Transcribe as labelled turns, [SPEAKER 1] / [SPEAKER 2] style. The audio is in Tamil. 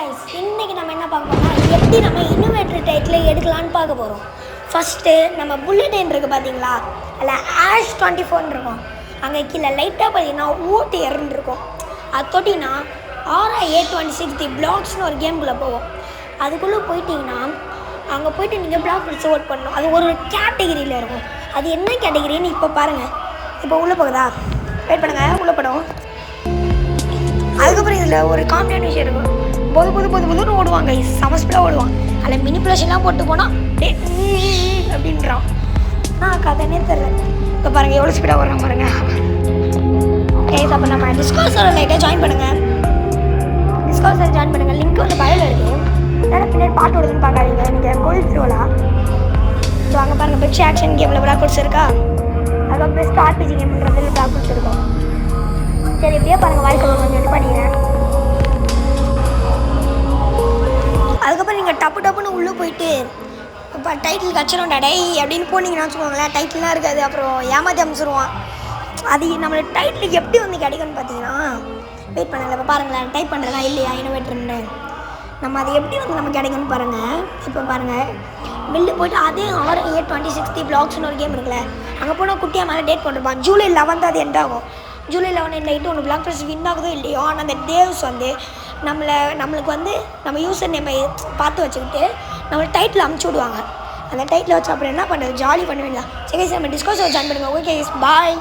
[SPEAKER 1] கைஸ், இன்றைக்கி நம்ம என்ன பார்க்க போகிறோம்னா எப்படி நம்ம இன்னோவேட்டர் டைட்டில் எடுக்கலான்னு பார்க்க போகிறோம். ஃபஸ்ட்டு நம்ம புல்லட்டின் இருக்குது பார்த்தீங்களா, அதில் ஆஷ் 24 இருக்கும். அங்கே கீழே லைட்டாக பார்த்தீங்கன்னா ஓடிஆர்னு இருக்கும். அது தொட்டிங்கன்னா RA26 தி பிளாக்ஸ்னு ஒரு கேமுக்குள்ளே போவோம். அதுக்குள்ளே போயிட்டிங்கன்னா அங்கே போய்ட்டு நீங்கள் பிளாக் பிடிச்சி ஓட் பண்ணணும். அது ஒரு கேட்டகிரியில் இருக்கும். அது என்ன கேட்டகிரின்னு இப்போ பாருங்கள். இப்போ உள்ளே போகுதா, வெயிட் பண்ணுங்கள், உள்ளே போடும். அதுக்கப்புறம் இதில் ஒரு காமெடியான விஷயம் இருக்கும். பொதுன்னு ஓடுவாங்க, செம ஸ்பீடாக ஓடுவான். அதில் மினி ப்ளஷன்லாம் போட்டு போனால் அப்படின்றான். கதைனே தெரியல. இப்போ பாருங்கள் எவ்வளோ ஸ்பீடாக ஓடுறான் பாருங்கள். கைஸ், அப்போ நம்ம டிஸ்கவுண்ட் சர்வர் லைட்டாக ஜாயின் பண்ணுங்கள். டிஸ்கவுண்ட் சர்வர் ஜாயின் பண்ணுங்கள். லிங்க் வந்து பயோவில் இருக்குது. ஏன்னா பின்னாடி பாட்டு ஓடுதுன்னு பார்க்காதீங்க. நீங்கள் கோல்ட் ஃப்ளோலாம் ஸோ அங்கே பாருங்கள். பெஸ்ட் ஆக்ஷன் கேமில் பிளாக் பிடிச்சி இருக்கா. அதுக்கப்புறம் பெஸ்ட் ஆர்பிஜி கேம்ன்றதுல பிளாக் பிடிச்சி இருக்கும். சரி, எப்படியே பாருங்கள். வாழ்க்கை கொஞ்சம் இது பண்ணிக்கிறேன். அதுக்கப்புறம் நீங்கள் டப்புன்னு உள்ளே போயிட்டு இப்போ டைட்டில் கச்சிடும் டை அப்படின்னு போனீங்கன்னா வச்சுக்கோங்களேன், டைட்டில்லாம் இருக்காது. அப்புறம் ஏமாற்றி அமைச்சிருவான். அது நம்மளுக்கு டைட்டில் எப்படி வந்து கிடைக்கும்னு பார்த்தீங்கன்னா, வெயிட் பண்ணல. இப்போ பாருங்களேன், டைப் பண்ணுறதா இல்லையா இன்னோவேட்டர்னு. நம்ம அது எப்படி வந்து நமக்கு கிடைக்குன்னு பாருங்கள். இப்போ பாருங்கள், வெளில போய்ட்டு அதே RA26 தி பிளாக்ஸ்னு ஒரு கேம் இருக்குல்ல, அங்கே போனால் குட்டியாக மேலே டேட் போட்டிருப்பான். ஜூலை 11 அது எண்ட் ஆகும். ஜூலை 11 நைட்டு ஒன்று பிளாக் ப்ளஸ் வின் ஆகுதோ இல்லையோ, ஆனால் அந்த டேவ்ஸ் வந்து நம்மளுக்கு வந்து நம்ம யூசர் நேமை பார்த்து வச்சுக்கிட்டு நம்மளுக்கு டைட்டில் அமுச்சு விடுவாங்க. அந்த டைட்டில் வச்சு அப்புறம் என்ன பண்ணுறது, ஜாலி பண்ணுவீங்களா. சரி, நம்ம டிஸ்கஸ் ஜாயின் பண்ணுங்கள். ஓகே, பாய்.